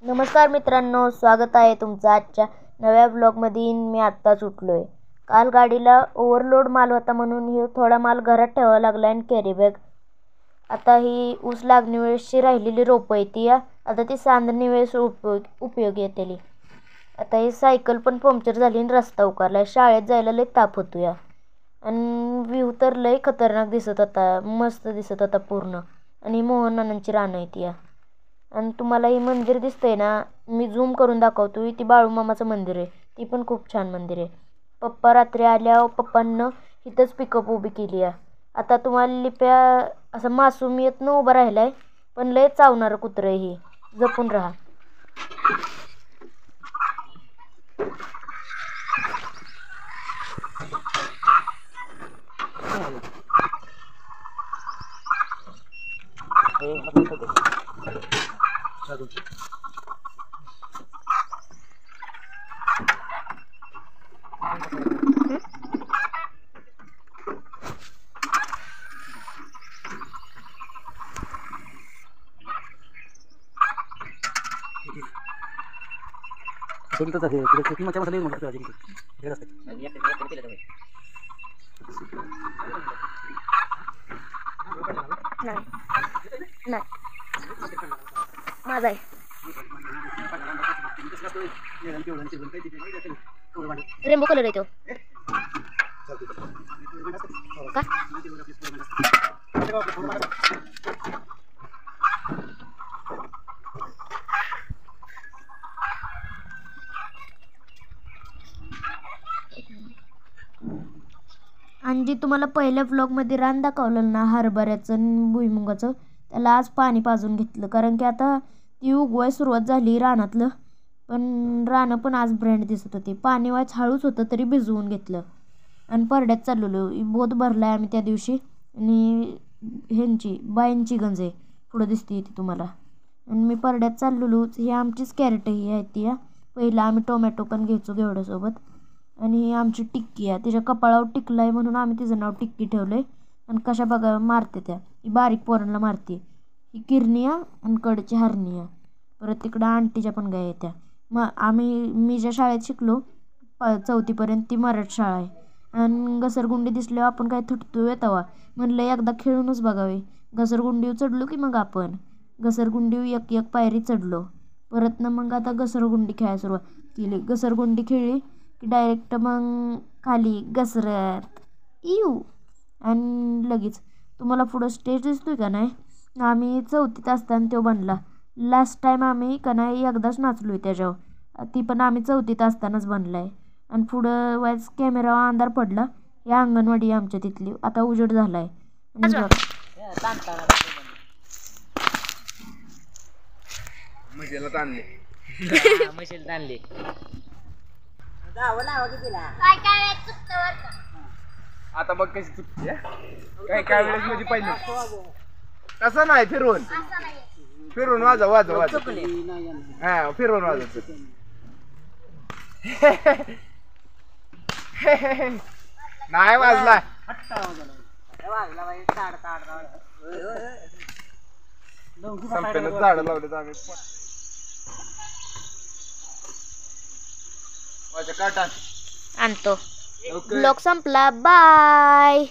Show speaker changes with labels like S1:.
S1: नमस्कार मित्रांनो, स्वागत आहे तुमचं आजच्या नव्या व्लॉगमध्ये. मी आत्ताच उठलो आहे. काल गाडीला ओव्हरलोड माल होता म्हणून ही थोडा माल घरात ठेवावा लागला आणि कॅरी बॅग. आता ही ऊस लागणी वेळेसची राहिलेली रोपं आहे ती आता ती सांधणी वेळेस उपयोगी येते. आता ही सायकल पण पंक्चर झाली आणि रस्ता उकारला. शाळेत जायला लय ताप होतो या. आणि व्ह्यू तर लय खतरनाक दिसत होता, मस्त दिसत होता पूर्ण. आणि मोहन नानांची रानं आहे ती आणि तुम्हाला ही मंदिर दिसतंय ना, मी झूम करून दाखवतो. ती बाळूमामाचं मंदिर आहे. ती पण खूप छान मंदिर आहे. पप्पा रात्री आल्या, पप्पांना इथंच पिकअप उभी केली आहे. आता तुम्हाला लिप्या असं मासूमियतनं उभं राहिलाय, पण लय चावणारं कुत्रं आहे ही. जपून राहा. नाही माझा आहे. रेनबो कलर आहे तो का? आणि जे तुम्हाला पहिल्या व्लॉगमध्ये रान दाखवलं ना, हरभऱ्याचं आणि भुईमुगाचं, त्याला आज पाणी पाजून घेतलं. कारण की आता ती उगवाय सुरुवात झाली रानातलं. पण रानं पण आज ब्रँड दिसत होती. पाणी वाच हळूच होतं तरी भिजवून घेतलं. आणि परड्यात चाललेलो. बोत भरला आहे आम्ही त्या दिवशी. आणि ह्यांची बायांची गंज आहे पुढं दिसते ती तुम्हाला. आणि मी परड्यात चाललेलो. ही आमचीच कॅरेट ही आहे ती पहिला आम्ही टोमॅटो पण घ्यायचो घेवड्यासोबत. आणि ही आमची टिक्की आहे. तिच्या कपाळावर टिकलं आहे म्हणून आम्ही तिचं नाव टिक्की ठेवलं आहे. आणि कशा बघा मारते त्या, ही बारीक पोरांना मारते. ही किरणी आणि कडची हरणी आहे. परत तिकडं आंटीच्या पण गाय येत्या. मी ज्या शाळेत शिकलो 4थीपर्यंत ती मराठी शाळा आहे. आणि घसरगुंडी दिसल्यावर आपण काय थुटतो येतावा म्हणलं एकदा खेळूनच बघावे. घसरगुंडीवर चढलो की मग आपण घसरगुंडीवर एक एक पायरी चढलो. परत ना मग आता घसरगुंडी खेळायला सुरुवात केली. घसरगुंडी खेळली की डायरेक्ट मग खाली घसरत येऊ. आणि लगेच तुम्हाला पुढं स्टेज दिसतोय का नाही, आम्ही 4थीत असताना तो बनला. लास्ट टाईम आम्ही का नाही एकदाच नाचलो आहे त्याच्यावर. ती पण आम्ही 4थीत असतानाच बनला आहे. आणि पुढं वाईज कॅमेरा अंधार पडला. या अंगणवाडी आमच्या तिथली आता उजेड झाला आहे.
S2: आता बघ कशी चुकते. काय वेळेस म्हणजे पहिले तसं नाही, फिरवून फिरवून वाजव वाजव वाजव. हा फिरवून वाजव. नाही वाजला. झाड लावले आम्ही माझ्या काटात
S1: आणतो. ब्लॉग संपला. बाय.